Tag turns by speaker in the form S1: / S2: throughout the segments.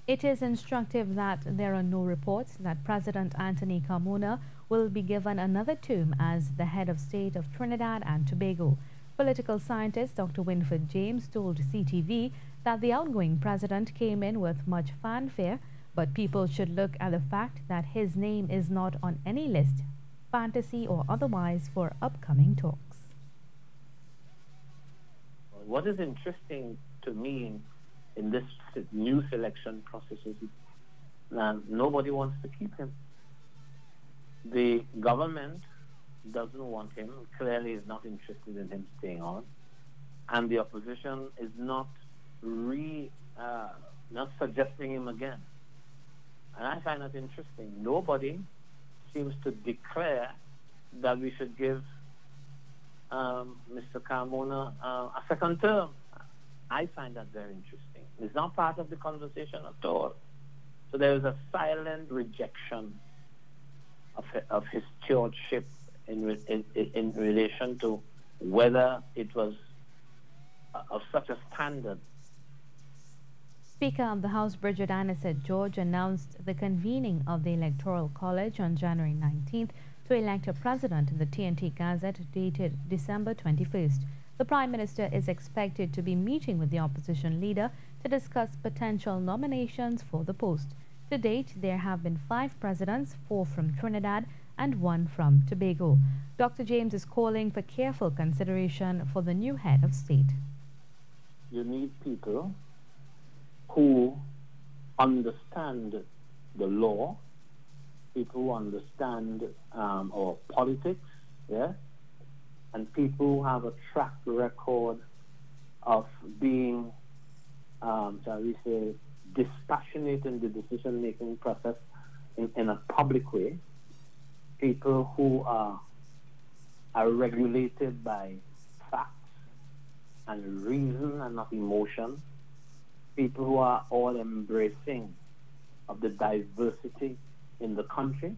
S1: It is instructive that there are no reports that President Anthony Carmona will be given another term as the head of state of Trinidad and Tobago. Political scientist Dr. Winfred James told CTV that the outgoing president came in with much fanfare, but people should look at the fact that his name is not on any list, fantasy or otherwise, for upcoming talks.
S2: What is interesting to me in this new selection process is that nobody wants to keep him. The government doesn't want him, clearly is not interested in him staying on, and the opposition is not suggesting him again. And I find that interesting. Nobody seems to declare that we should give Mr. Carmona a second term. I find that very interesting. It's not part of the conversation at all. So there is a silent rejection of his stewardship in relation to whether it was of such a standard.
S1: Speaker of the House Bridget Anisette George announced the convening of the Electoral College on January 19th to elect a president in the TNT Gazette dated December 21st. The Prime Minister is expected to be meeting with the opposition leader to discuss potential nominations for the post. To date, there have been 5 presidents, 4 from Trinidad and 1 from Tobago. Dr. James is calling for careful consideration for the new head of state.
S2: You need people who understand the law, people who understand our politics, yeah, and people who have a track record of being, shall we say, dispassionate in the decision-making process in a public way, people who are regulated by facts and reason and not emotion, people who are all embracing of the diversity in the country.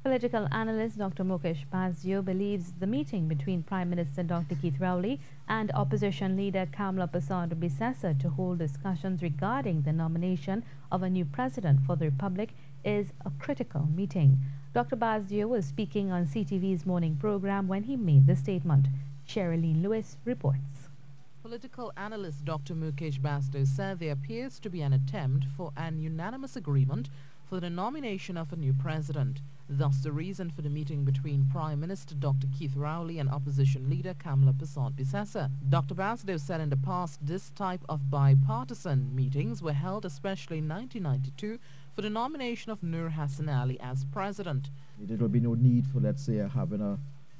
S1: Political analyst Dr. Mukesh Bazio believes the meeting between Prime Minister Dr. Keith Rowley and opposition leader Kamla Persad-Bissessar to hold discussions regarding the nomination of a new president for the Republic is a critical meeting. Dr. Bazio was speaking on CTV's morning program when he made the statement. Sherilyn Lewis reports.
S3: Political analyst Dr. Mukesh Bazio said there appears to be an attempt for an unanimous agreement for the nomination of a new president. Thus, the reason for the meeting between Prime Minister Dr. Keith Rowley and opposition leader Kamla Persad-Bissessar. Dr. Bazio said in the past this type of bipartisan meetings were held especially in 1992 for the nomination of Nur Hassan Ali as president.
S4: There will be no need for, let's say, having a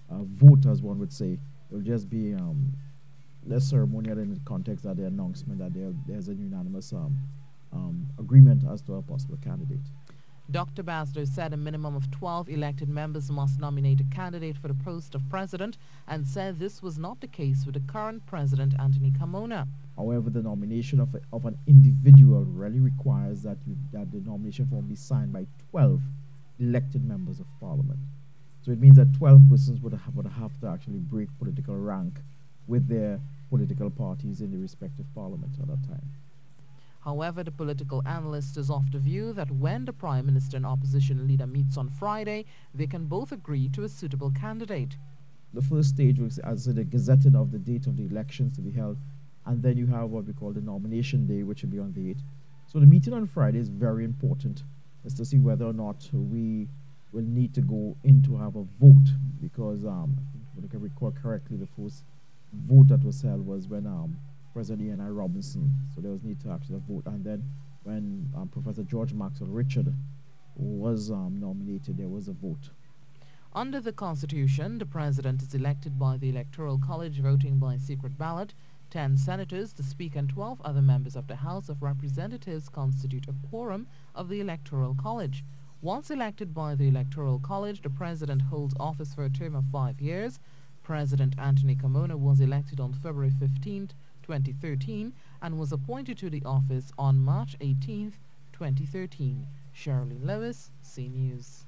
S4: vote, as one would say. It will just be less ceremonial in the context of the announcement that there's a unanimous agreement as to a possible candidate.
S3: Dr. Bazio said a minimum of 12 elected members must nominate a candidate for the post of president and said this was not the case with the current President Anthony Carmona.
S4: However, the nomination of an individual really requires that the nomination form be signed by 12 elected members of parliament. So it means that 12 persons would have to actually break political rank with their political parties in the respective parliaments at that time.
S3: However, the political analyst is of the view that when the Prime Minister and opposition leader meets on Friday, they can both agree to a suitable candidate.
S4: The first stage was as the gazetting of the date of the elections to be held, and then you have what we call the nomination day, which will be on the 8th. So the meeting on Friday is very important, as to see whether or not we will need to go in to have a vote, because if I can recall correctly, the first vote that was held was when President E.N.I. Robinson, so there was need to actually vote, and then when Professor George Maxwell Richard was nominated, there was a vote.
S3: Under the Constitution, the President is elected by the Electoral College voting by secret ballot. 10 senators, the Speaker and 12 other members of the House of Representatives constitute a quorum of the Electoral College. Once elected by the Electoral College, the President holds office for a term of 5 years. President Anthony Carmona was elected on February 15th, 2013 and was appointed to the office on March 18th, 2013. Sherilyn Lewis, CNews.